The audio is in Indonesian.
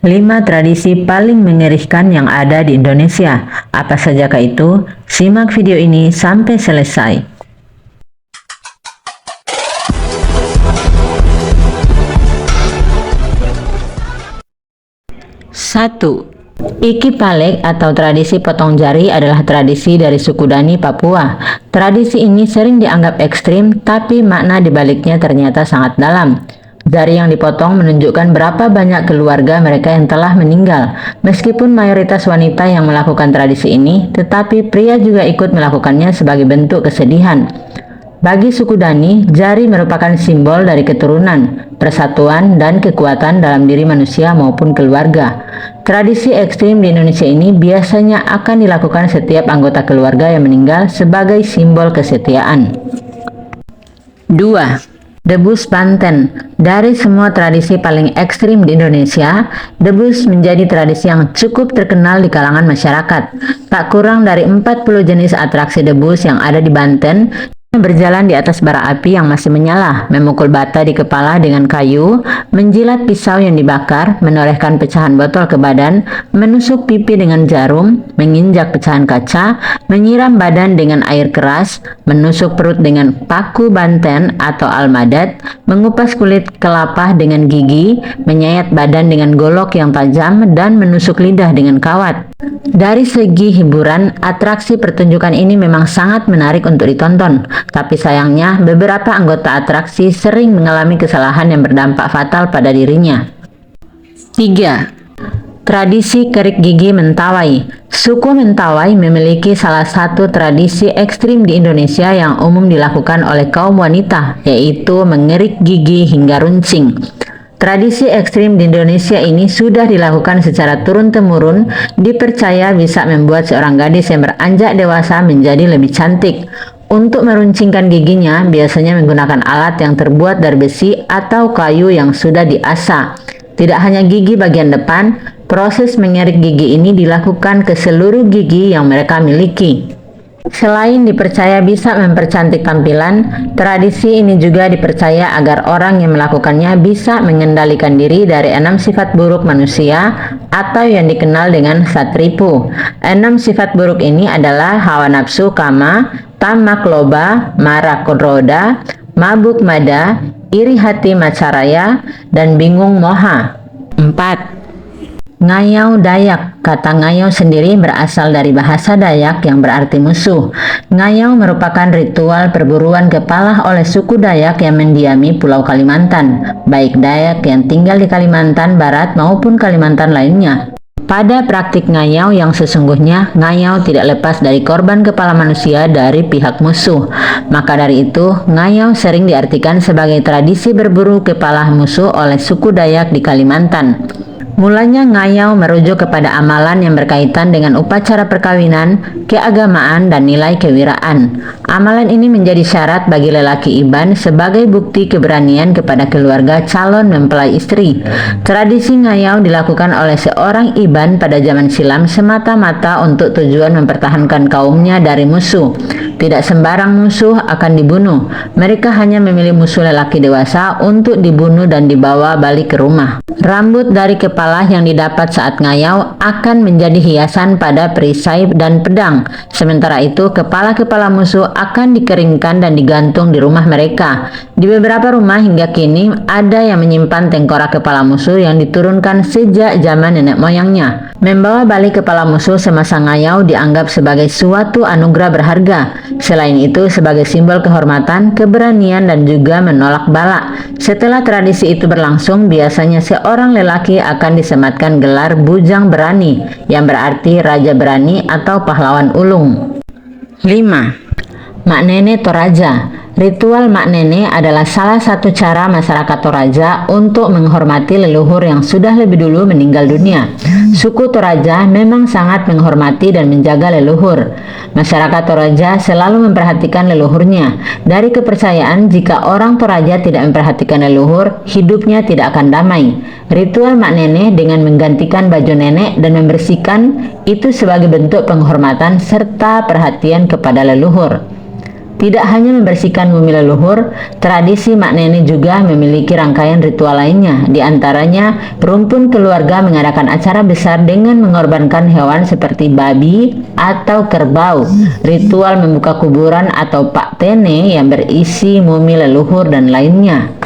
5 tradisi paling mengerikan yang ada di Indonesia. Apa sajakah itu? Simak video ini sampai selesai. 1. Iki Palek atau tradisi potong jari adalah tradisi dari suku Dani, Papua. Tradisi ini sering dianggap ekstrim, tapi makna dibaliknya ternyata sangat dalam. Jari yang dipotong menunjukkan berapa banyak keluarga mereka yang telah meninggal. Meskipun mayoritas wanita yang melakukan tradisi ini, tetapi pria juga ikut melakukannya sebagai bentuk kesedihan. Bagi suku Dani, jari merupakan simbol dari keturunan, persatuan, dan kekuatan dalam diri manusia maupun keluarga. Tradisi ekstrim di Indonesia ini biasanya akan dilakukan setiap anggota keluarga yang meninggal sebagai simbol kesetiaan. 2. Debus Banten. Dari semua tradisi paling ekstrim di Indonesia, debus menjadi tradisi yang cukup terkenal di kalangan masyarakat. Tak kurang dari 40 jenis atraksi debus yang ada di Banten berjalan di atas bara api yang masih menyala, memukul bata di kepala dengan kayu, menjilat pisau yang dibakar, menorehkan pecahan botol ke badan, menusuk pipi dengan jarum, menginjak pecahan kaca, menyiram badan dengan air keras, menusuk perut dengan paku banten atau almadat, mengupas kulit kelapa dengan gigi, menyayat badan dengan golok yang tajam, dan menusuk lidah dengan kawat. Dari segi hiburan, atraksi pertunjukan ini memang sangat menarik untuk ditonton. Tapi sayangnya, beberapa anggota atraksi sering mengalami kesalahan yang berdampak fatal pada dirinya. 3. Tradisi kerik gigi Mentawai. Suku Mentawai memiliki salah satu tradisi ekstrim di Indonesia yang umum dilakukan oleh kaum wanita, yaitu mengerik gigi hingga runcing. Tradisi ekstrim di Indonesia ini sudah dilakukan secara turun-temurun, dipercaya bisa membuat seorang gadis yang beranjak dewasa menjadi lebih cantik. Untuk meruncingkan giginya, biasanya menggunakan alat yang terbuat dari besi atau kayu yang sudah diasah. Tidak hanya gigi bagian depan, proses mengerik gigi ini dilakukan ke seluruh gigi yang mereka miliki. Selain dipercaya bisa mempercantik tampilan, tradisi ini juga dipercaya agar orang yang melakukannya bisa mengendalikan diri dari 6 sifat buruk manusia atau yang dikenal dengan satripu. 6 sifat buruk ini adalah hawa nafsu kama, tamak loba, marah kodroda, mabuk mada, iri hati macaraya, dan bingung moha. 4. Ngayau Dayak. Kata ngayau sendiri berasal dari bahasa Dayak yang berarti musuh. Ngayau merupakan ritual perburuan kepala oleh suku Dayak yang mendiami Pulau Kalimantan, baik Dayak yang tinggal di Kalimantan Barat maupun Kalimantan lainnya. Pada praktik ngayau yang sesungguhnya, ngayau tidak lepas dari korban kepala manusia dari pihak musuh. Maka dari itu, ngayau sering diartikan sebagai tradisi berburu kepala musuh oleh suku Dayak di Kalimantan. Mulanya ngayau merujuk kepada amalan yang berkaitan dengan upacara perkawinan, keagamaan, dan nilai kewiraan. Amalan ini menjadi syarat bagi lelaki iban sebagai bukti keberanian kepada keluarga calon mempelai istri. Tradisi ngayau dilakukan oleh seorang iban pada zaman silam semata-mata untuk tujuan mempertahankan kaumnya dari musuh. Tidak sembarang musuh akan dibunuh. Mereka hanya memilih musuh lelaki dewasa untuk dibunuh dan dibawa balik ke rumah. Rambut dari kepala yang didapat saat ngayau akan menjadi hiasan pada perisai dan pedang. Sementara itu, kepala-kepala musuh akan dikeringkan dan digantung di rumah mereka. Di beberapa rumah hingga kini ada yang menyimpan tengkorak kepala musuh yang diturunkan sejak zaman nenek moyangnya. Membawa balik kepala musuh semasa ngayau dianggap sebagai suatu anugerah berharga. Selain itu, sebagai simbol kehormatan, keberanian, dan juga menolak bala. Setelah tradisi itu berlangsung, biasanya seorang lelaki akan disematkan gelar bujang berani, yang berarti raja berani atau pahlawan ulung. 5. Mak Nene Toraja. Ritual Mak Nene adalah salah satu cara masyarakat Toraja untuk menghormati leluhur yang sudah lebih dulu meninggal dunia. Suku Toraja memang sangat menghormati dan menjaga leluhur. Masyarakat Toraja selalu memperhatikan leluhurnya. Dari kepercayaan, jika orang Toraja tidak memperhatikan leluhur, hidupnya tidak akan damai. Ritual Mak Nene dengan menggantikan baju nenek dan membersihkan itu sebagai bentuk penghormatan serta perhatian kepada leluhur. Tidak hanya membersihkan mumi leluhur, tradisi Mak Neni juga memiliki rangkaian ritual lainnya. Di antaranya, rumpun keluarga mengadakan acara besar dengan mengorbankan hewan seperti babi atau kerbau. Ritual membuka kuburan atau Pak Tene yang berisi mumi leluhur dan lainnya.